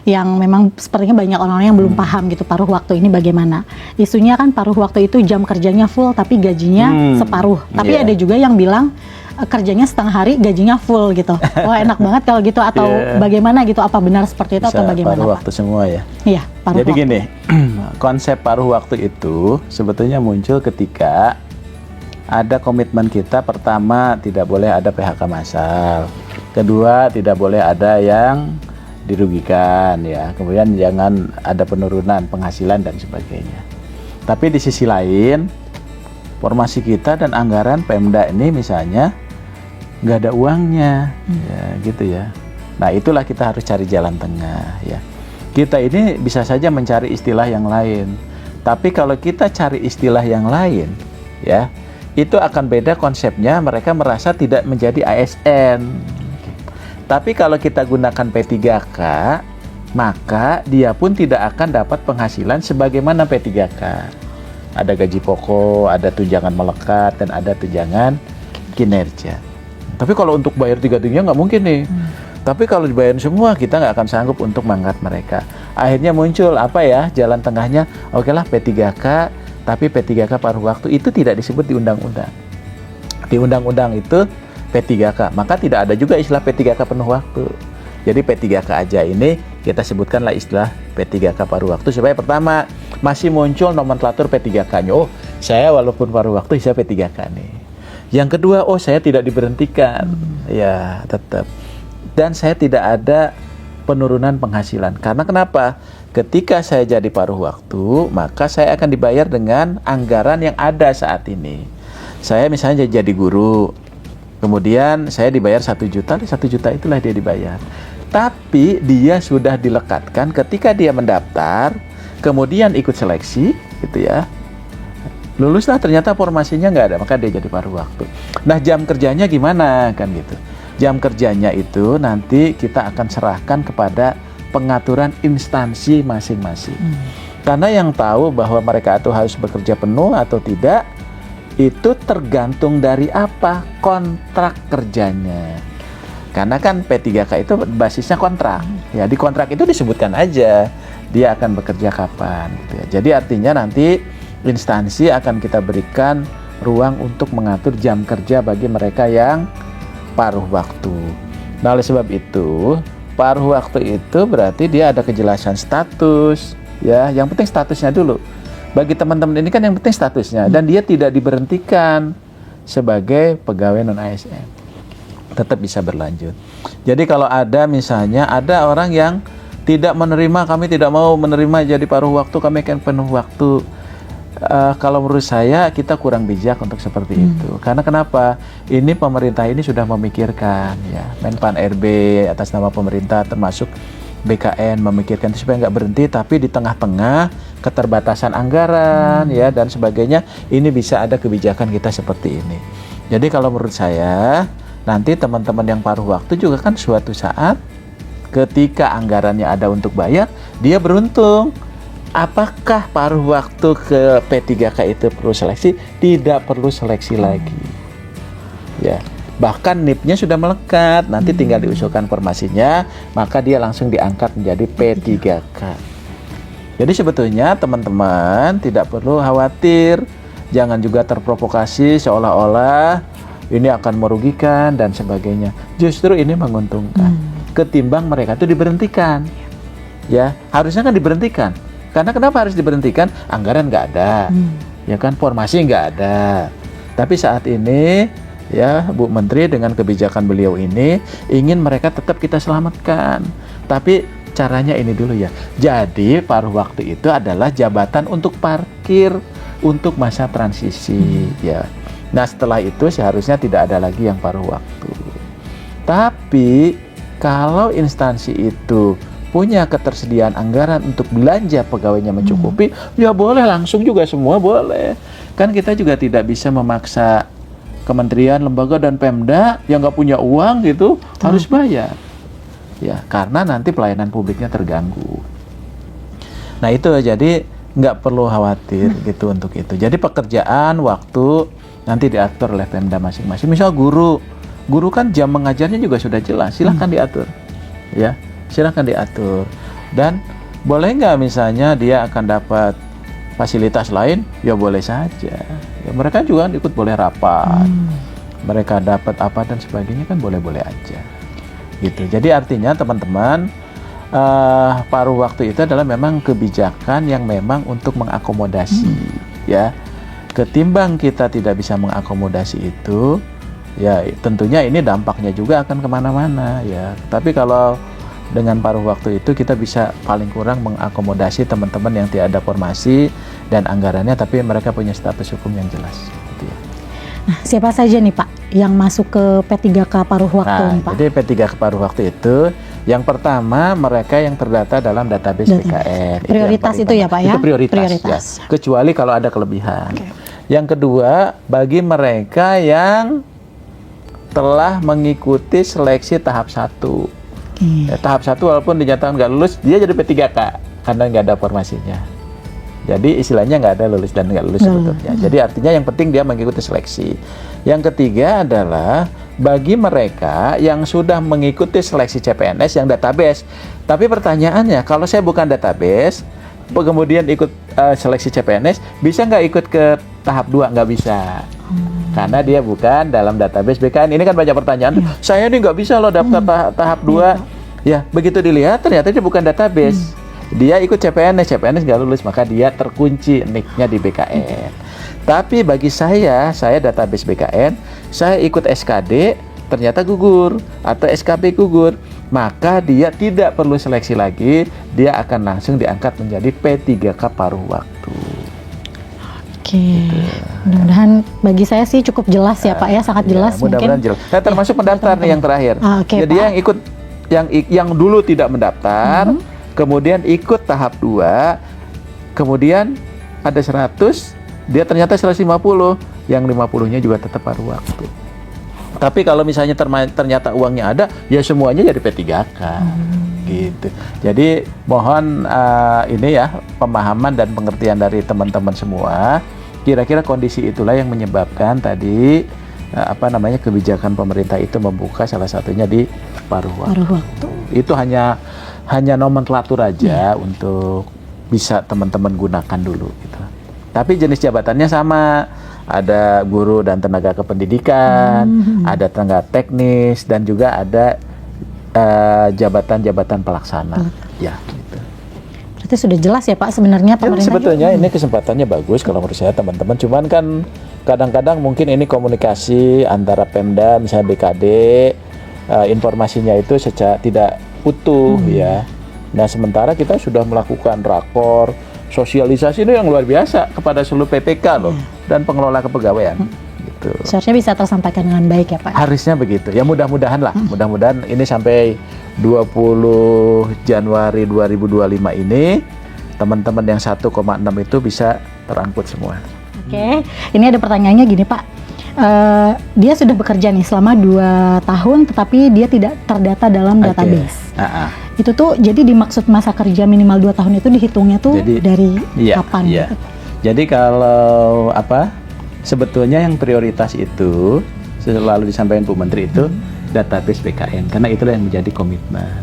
yang memang sepertinya banyak orang-orang yang belum paham gitu paruh waktu ini bagaimana. Isunya kan paruh waktu itu jam kerjanya full tapi gajinya separuh. Tapi ada juga yang bilang kerjanya setengah hari, gajinya full gitu. Wah enak banget kalau gitu, atau bagaimana gitu? Apa benar seperti itu bisa atau bagaimana? Paruh waktu semua ya. Iya, paruh Jadi waktu. gini, konsep paruh waktu itu sebetulnya muncul ketika ada komitmen kita. Pertama, tidak boleh ada PHK massal. Kedua, tidak boleh ada yang dirugikan ya. Kemudian jangan ada penurunan penghasilan dan sebagainya. Tapi di sisi lain, formasi kita dan anggaran Pemda ini misalnya nggak ada uangnya, ya gitu ya. Nah itulah kita harus cari jalan tengah ya. Kita ini bisa saja mencari istilah yang lain, tapi kalau kita cari istilah yang lain, ya itu akan beda konsepnya. Mereka merasa tidak menjadi ASN. Tapi kalau kita gunakan P3K, maka dia pun tidak akan dapat penghasilan sebagaimana P3K. Ada gaji pokok, ada tunjangan melekat, dan ada tunjangan kinerja. Tapi kalau untuk bayar tiga-tiganya nggak mungkin nih. Tapi kalau dibayar semua, kita nggak akan sanggup untuk mengangkat mereka. Akhirnya muncul apa ya, jalan tengahnya, oke lah P3K, tapi P3K paruh waktu itu tidak disebut di undang-undang. Di undang-undang itu P3K, maka tidak ada juga istilah P3K penuh waktu. Jadi P3K aja ini kita sebutkanlah istilah P3K paruh waktu, supaya pertama masih muncul nomenklatur P3K-nya. Oh, saya walaupun paruh waktu saya P3K nih. Yang kedua, oh saya tidak diberhentikan, ya tetap. Dan saya tidak ada penurunan penghasilan. Karena kenapa? Ketika saya jadi paruh waktu, maka saya akan dibayar dengan anggaran yang ada saat ini. Saya misalnya jadi guru, kemudian saya dibayar 1 juta, 1 juta itulah dia dibayar. Tapi dia sudah dilekatkan ketika dia mendaftar, kemudian ikut seleksi, gitu ya. Luluslah ternyata formasinya nggak ada, maka dia jadi paruh waktu. Nah jam kerjanya gimana kan gitu? Jam kerjanya itu nanti kita akan serahkan kepada pengaturan instansi masing-masing. Karena yang tahu bahwa mereka itu harus bekerja penuh atau tidak, itu tergantung dari apa? Kontrak kerjanya. Karena kan P3K itu basisnya kontrak. Ya di kontrak itu disebutkan aja dia akan bekerja kapan. Gitu ya. Jadi artinya nanti instansi akan kita berikan ruang untuk mengatur jam kerja bagi mereka yang paruh waktu. Nah oleh sebab itu paruh waktu itu berarti dia ada kejelasan status ya. Yang penting statusnya dulu. Bagi teman-teman ini kan yang penting statusnya, dan dia tidak diberhentikan sebagai pegawai non ASN, tetap bisa berlanjut. Jadi kalau ada misalnya ada orang yang tidak menerima, kami tidak mau menerima jadi paruh waktu, kami akan penuh waktu. Kalau menurut saya kita kurang bijak untuk seperti itu. Karena kenapa? Ini pemerintah ini sudah memikirkan ya, Menpan RB atas nama pemerintah termasuk BKN memikirkan itu supaya nggak berhenti, tapi di tengah-tengah keterbatasan anggaran ya dan sebagainya, ini bisa ada kebijakan kita seperti ini. Jadi kalau menurut saya nanti teman-teman yang paruh waktu juga kan suatu saat ketika anggarannya ada untuk bayar, dia beruntung. Apakah paruh waktu ke P3K itu perlu seleksi? Tidak perlu seleksi lagi. Ya, bahkan NIP-nya sudah melekat, nanti tinggal diusulkan formasinya, maka dia langsung diangkat menjadi P3K. Jadi sebetulnya teman-teman tidak perlu khawatir, jangan juga terprovokasi seolah-olah ini akan merugikan dan sebagainya. Justru ini menguntungkan. Ketimbang mereka itu diberhentikan. Ya, harusnya kan diberhentikan. Karena kenapa harus diberhentikan? Anggaran nggak ada, ya kan, formasi nggak ada. Tapi saat ini, ya Bu Menteri dengan kebijakan beliau ini ingin mereka tetap kita selamatkan. Tapi caranya ini dulu ya. Jadi paruh waktu itu adalah jabatan untuk parkir untuk masa transisi, ya. Nah setelah itu seharusnya tidak ada lagi yang paruh waktu. Tapi kalau instansi itu punya ketersediaan anggaran untuk belanja pegawainya mencukupi, ya boleh langsung juga semua boleh. Kan kita juga tidak bisa memaksa kementerian, lembaga dan Pemda yang nggak punya uang gitu harus bayar. Ya, karena nanti pelayanan publiknya terganggu. Nah itu jadi nggak perlu khawatir gitu untuk itu. Jadi pekerjaan, waktu nanti diatur oleh Pemda masing-masing. Misal guru kan jam mengajarnya juga sudah jelas, silahkan diatur. Ya. Silahkan diatur. Dan boleh nggak misalnya dia akan dapat fasilitas lain? Ya boleh saja. Ya, mereka juga ikut boleh rapat. Mereka dapat apa dan sebagainya kan boleh-boleh aja. Gitu. Jadi artinya teman-teman, paruh waktu itu adalah memang kebijakan yang memang untuk mengakomodasi, ya. Ketimbang kita tidak bisa mengakomodasi itu, ya tentunya ini dampaknya juga akan kemana-mana, ya. Tapi kalau dengan paruh waktu itu kita bisa paling kurang mengakomodasi teman-teman yang tidak ada formasi dan anggarannya, tapi mereka punya status hukum yang jelas. Gitu ya. Nah, siapa saja nih Pak yang masuk ke P3K paruh waktu nih, Pak? Jadi P3K paruh waktu itu, yang pertama mereka yang terdata dalam database BKN. Prioritas itu ya Pak ya? Itu prioritas. Ya. Kecuali kalau ada kelebihan. Yang kedua, bagi mereka yang telah mengikuti seleksi tahap 1. Ya, tahap 1 walaupun dinyatakan nggak lulus, dia jadi P3K karena nggak ada formasinya. Jadi istilahnya nggak ada lulus dan nggak lulus sebetulnya. Jadi artinya yang penting dia mengikuti seleksi. Yang ketiga adalah bagi mereka yang sudah mengikuti seleksi CPNS yang database. Tapi pertanyaannya, kalau saya bukan database, kemudian ikut seleksi CPNS, bisa nggak ikut ke tahap 2? Nggak bisa. Karena dia bukan dalam database BKN. Ini kan banyak pertanyaan, saya ini nggak bisa loh daftar tahap 2. Ya, begitu dilihat ternyata dia bukan database. Dia ikut CPNS nggak lulus, maka dia terkunci nicknya di BKN. Tapi bagi saya database BKN, saya ikut SKD, ternyata gugur, atau SKB gugur, maka dia tidak perlu seleksi lagi, dia akan langsung diangkat menjadi P3K paruh waktu. Oke, mudah-mudahan bagi saya sih cukup jelas ya Pak ya, sangat jelas. Mudah-mudahan jelas. Nah, termasuk pendaftar nih yang terakhir. Jadi Pak, yang ikut, yang dulu tidak mendaftar, kemudian ikut tahap 2, kemudian ada 100, dia ternyata 150, yang 50-nya juga tetap paruh waktu. Tapi kalau misalnya ternyata uangnya ada, ya semuanya jadi P3K. Gitu. Jadi mohon ini ya pemahaman dan pengertian dari teman-teman semua. Kira-kira kondisi itulah yang menyebabkan tadi kebijakan pemerintah itu membuka salah satunya di paruh waktu. Itu hanya nomenklatur aja untuk bisa teman-teman gunakan dulu gitu. Tapi jenis jabatannya sama. Ada guru dan tenaga kependidikan, ada tenaga teknis, dan juga ada jabatan-jabatan pelaksana. Ya, gitu. Berarti sudah jelas ya Pak sebenarnya pemerintah. Sebetulnya ini kesempatannya bagus kalau menurut saya teman-teman. Cuman kan kadang-kadang mungkin ini komunikasi antara Pemda, misalnya BKD, informasinya itu secara tidak utuh ya. Nah sementara kita sudah melakukan rakor, sosialisasi ini yang luar biasa kepada seluruh PPK loh dan pengelola kepegawaian. Gitu. Seharusnya bisa tersampaikan dengan baik ya Pak. Harusnya begitu. Ya mudah-mudahan lah. Mudah-mudahan ini sampai 20 Januari 2025 ini teman-teman yang 1,6 itu bisa terangkut semua. Oke, ini ada pertanyaannya gini Pak. Dia sudah bekerja nih selama 2 tahun tetapi dia tidak terdata dalam database. Itu tuh jadi dimaksud masa kerja minimal 2 tahun itu dihitungnya tuh dari kapan? Iya. Gitu? Jadi kalau sebetulnya yang prioritas itu selalu disampaikan Bu Menteri itu database BKN karena itulah yang menjadi komitmen.